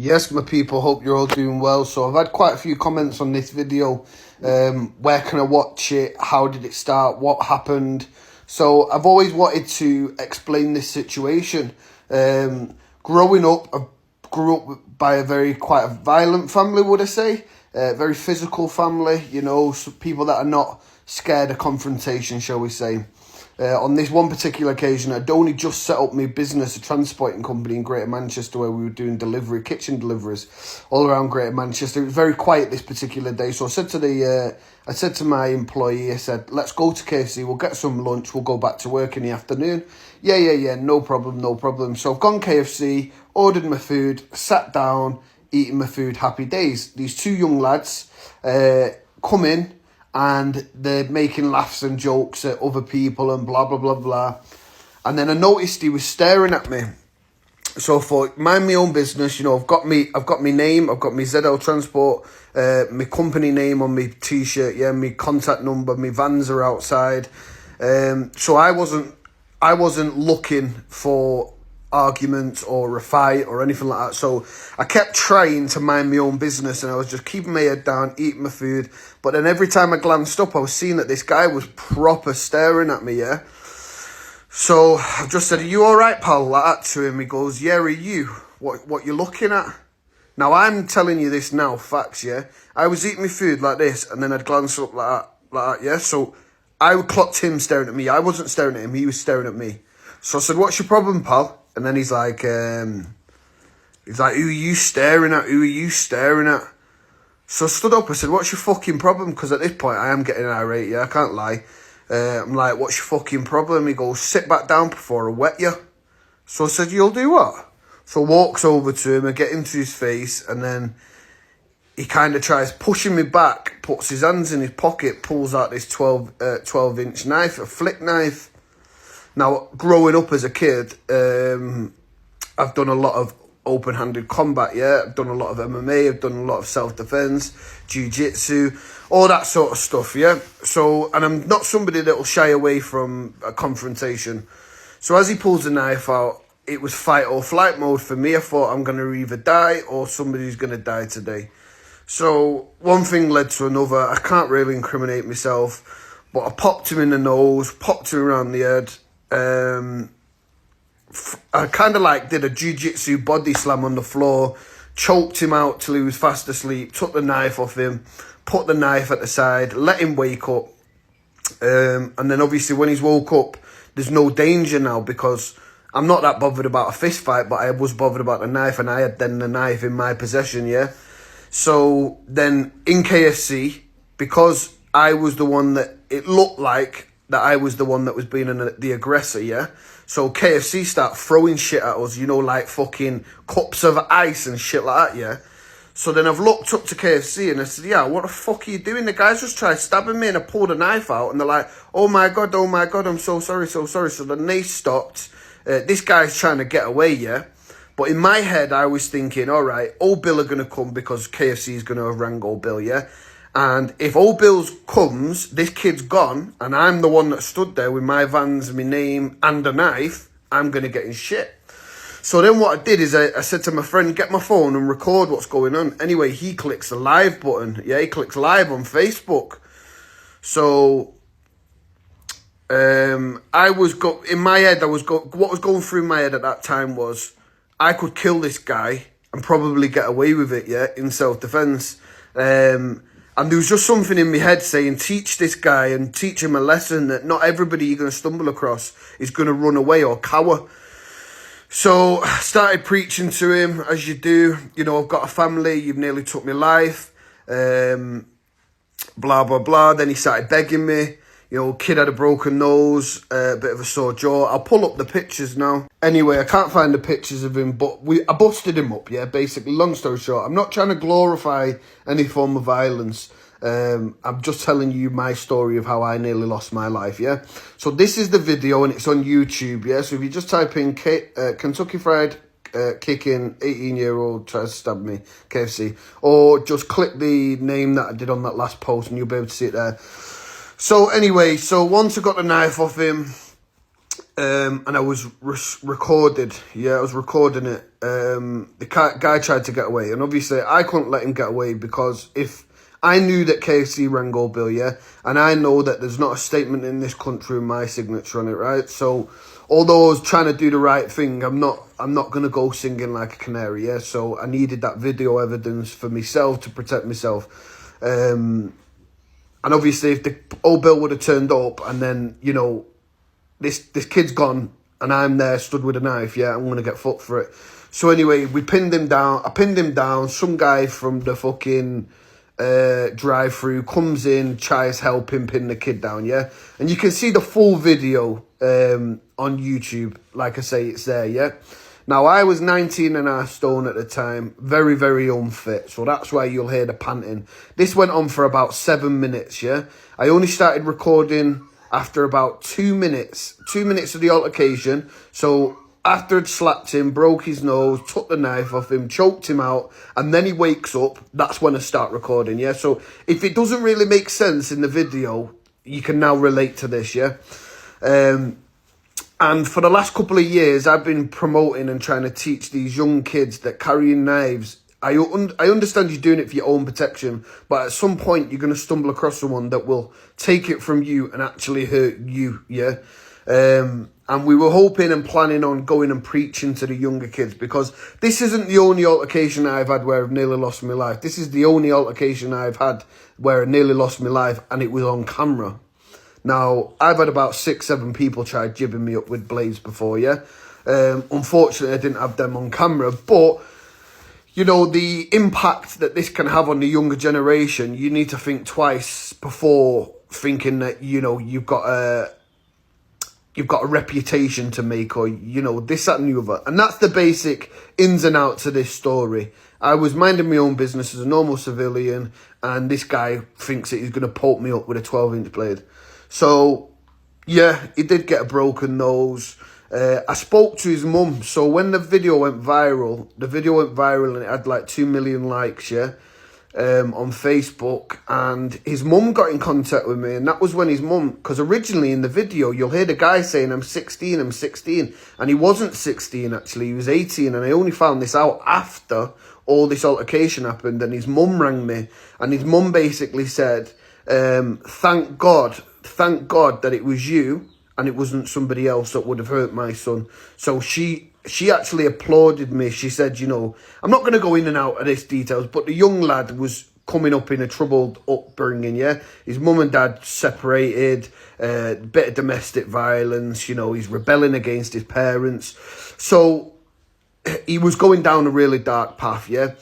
Yes, my people, hope you're all doing well. So I've had quite a few comments on this video. Where can I watch it? How did it start? What happened? So I've always wanted to explain this situation. Growing up, I grew up by a quite a violent family, would I say? Very physical family, you know, so people that are not scared of confrontation, shall we say. On this one particular occasion, I'd only just set up my business, a transporting company in Greater Manchester, where we were doing kitchen deliveries all around Greater Manchester. It was very quiet this particular day, so I said to my employee, I said, let's go to KFC, we'll get some lunch, we'll go back to work in the afternoon. Yeah, no problem. So I've gone KFC, ordered my food, sat down, eating my food, happy days. These two young lads come in, and they're making laughs and jokes at other people and blah, blah, blah, blah. And then I noticed he was staring at me. So I thought, mind my own business, you know, I've got my name, I've got my ZL Transport, my company name on my T-shirt, yeah, my contact number, my vans are outside. So I wasn't looking for arguments or a fight or anything like that. So I kept trying to mind my own business, and I was just keeping my head down, eating my food. But then every time I glanced up, I was seeing that this guy was proper staring at me, yeah? So I just said, are you all right, pal? Like that to him. He goes, yeah, are you? What you looking at? Now, I'm telling you this now, facts, yeah? I was eating my food like this, and then I'd glance up like that, yeah? So I clocked him staring at me. I wasn't staring at him. He was staring at me. So I said, what's your problem, pal? And then he's like, who are you staring at? Who are you staring at? So I stood up, I said, what's your fucking problem? Because at this point, I am getting irate, yeah, I can't lie. I'm like, what's your fucking problem? He goes, sit back down before I wet you. So I said, you'll do what? So walks over to him, I get into his face, and then he kind of tries pushing me back, puts his hands in his pocket, pulls out this 12-inch knife, a flick knife. Now, growing up as a kid, I've done a lot of open-handed combat, yeah? I've done a lot of MMA, I've done a lot of self-defense, jiu-jitsu, all that sort of stuff, yeah? So, and I'm not somebody that will shy away from a confrontation. So as he pulls the knife out, it was fight or flight mode for me. I thought, I'm going to either die or somebody's going to die today. So one thing led to another. I can't really incriminate myself, but I popped him in the nose, popped him around the head. I kind of like did a jiu-jitsu body slam on the floor, choked him out till he was fast asleep, took the knife off him, put the knife at the side, let him wake up. And then obviously when he's woke up, there's no danger now because I'm not that bothered about a fist fight, but I was bothered about the knife, and I had then the knife in my possession, yeah? So then in KFC, because I was the one that it looked like that I was the one that was being the aggressor, yeah? So KFC start throwing shit at us, you know, like fucking cups of ice and shit like that, yeah? So then I've looked up to KFC and I said, yeah, what the fuck are you doing? The guys just tried stabbing me, and I pulled a knife out, and they're like, oh my God, I'm so sorry. So then they stopped. This guy's trying to get away, yeah? But in my head, I was thinking, all right, Old Bill are going to come because KFC is going to have rang Old Bill, yeah? And if Old Bill comes, this kid's gone, and I'm the one that stood there with my vans, my name, and a knife, I'm going to get in shit. So then what I did is I said to my friend, get my phone and record what's going on. Anyway, he clicks the live button. Yeah, he clicks live on Facebook. So in my head, what was going through my head at that time was I could kill this guy and probably get away with it, yeah, in self-defense. And there was just something in my head saying, teach this guy and teach him a lesson that not everybody you're going to stumble across is going to run away or cower. So I started preaching to him, as you do. You know, I've got a family, you've nearly took my life, blah, blah, blah. Then he started begging me. You know, kid had a broken nose, a bit of a sore jaw. I'll pull up the pictures now. Anyway, I can't find the pictures of him, but I busted him up, yeah, basically. Long story short, I'm not trying to glorify any form of violence. I'm just telling you my story of how I nearly lost my life, yeah? So this is the video, and it's on YouTube, yeah? So if you just type in Kentucky Fried Kicking 18-year-old tries to stab me, KFC, or just click the name that I did on that last post and you'll be able to see it there. So anyway, so once I got the knife off him, And I was recorded. Yeah, I was recording it. The guy tried to get away, and obviously I couldn't let him get away because if I knew that KFC rang all bill, yeah, and I know that there's not a statement in this country with my signature on it, right? So although I was trying to do the right thing, I'm not gonna go singing like a canary, yeah. So I needed that video evidence for myself to protect myself. And obviously, if the old bill would have turned up, and then this kid's gone and I'm there stood with a knife, yeah, I'm gonna get fucked for it. So anyway, we pinned him down. I pinned him down. Some guy from the fucking drive-through comes in, tries help him pin the kid down, yeah. And you can see the full video on YouTube. Like I say, it's there, yeah. Now, I was 19.5 stone at the time, very, very unfit, so that's why you'll hear the panting. This went on for about 7 minutes, yeah. I only started recording after about 2 minutes. 2 minutes of the altercation. So after I'd slapped him, broke his nose, took the knife off him, choked him out, and then he wakes up, that's when I start recording, yeah? So if it doesn't really make sense in the video, you can now relate to this, yeah? And for the last couple of years, I've been promoting and trying to teach these young kids that carrying knives, I understand you're doing it for your own protection, but at some point you're going to stumble across someone that will take it from you and actually hurt you, yeah? And we were hoping and planning on going and preaching to the younger kids, because this isn't the only altercation I've had where I've nearly lost my life. This is the only altercation I've had where I nearly lost my life, and it was on camera. Now, I've had about 6-7 people try jibbing me up with blades before, yeah? Unfortunately, I didn't have them on camera, but the impact that this can have on the younger generation, you need to think twice before thinking that, you've got a reputation to make, or, this, that, and the other. And that's the basic ins and outs of this story. I was minding my own business as a normal civilian, and this guy thinks that he's going to poke me up with a 12-inch blade. So, yeah, he did get a broken nose. I spoke to his mum. So when the video went viral, and it had like 2 million likes, yeah, on Facebook. And his mum got in contact with me. And that was when his mum, because originally in the video, you'll hear the guy saying, I'm 16. And he wasn't 16, actually. He was 18. And I only found this out after all this altercation happened. And his mum rang me. And his mum basically said, thank God that it was you and it wasn't somebody else that would have hurt my son. So she actually applauded me. She said, I'm not going to go in and out of this details, but the young lad was coming up in a troubled upbringing, yeah? His mum and dad separated, bit of domestic violence, he's rebelling against his parents. So he was going down a really dark path, yeah?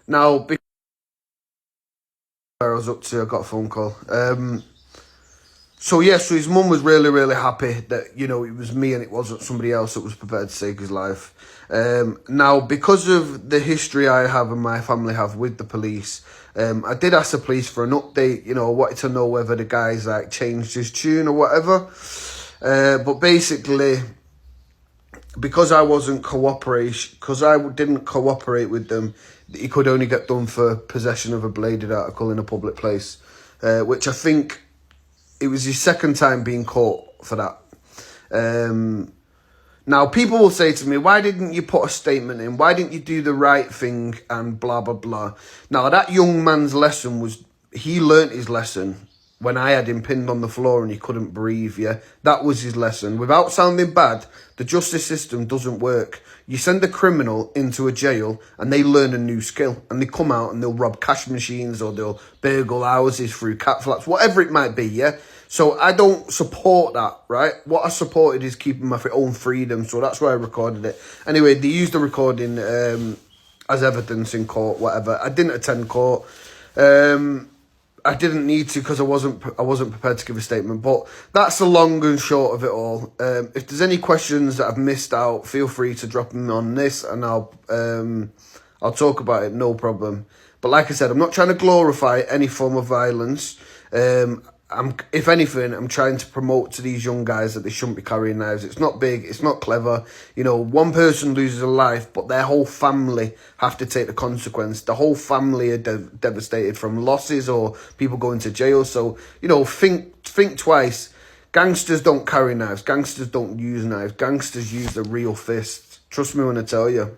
Now, where I was up to, I got a phone call. So his mum was really, really happy that, it was me and it wasn't somebody else that was prepared to take his life. Now, because of the history I have and my family have with the police, I did ask the police for an update. I wanted to know whether the guy's like changed his tune or whatever. But basically, because I didn't cooperate with them, he could only get done for possession of a bladed article in a public place, which I think it was his second time being caught for that. Now, people will say to me, why didn't you put a statement in? Why didn't you do the right thing and blah, blah, blah? Now, that young man's lesson was, he learnt his lesson when I had him pinned on the floor and he couldn't breathe, yeah? That was his lesson. Without sounding bad, the justice system doesn't work. You send a criminal into a jail and they learn a new skill and they come out and they'll rob cash machines or they'll burgle houses through cat flaps, whatever it might be, yeah? So I don't support that, right? What I supported is keeping my own freedom, so that's why I recorded it. Anyway, they used the recording as evidence in court, whatever. I didn't attend court. I didn't need to because I wasn't prepared to give a statement. But that's the long and short of it all. If there's any questions that I've missed out, feel free to drop them on this, and I'll talk about it, no problem. But like I said, I'm not trying to glorify any form of violence. If anything, I'm trying to promote to these young guys that they shouldn't be carrying knives. It's not big, it's not clever. One person loses a life, but their whole family have to take the consequence. The whole family are devastated from losses or people going to jail. So, think twice. Gangsters don't carry knives. Gangsters don't use knives. Gangsters use the real fists. Trust me when I tell you.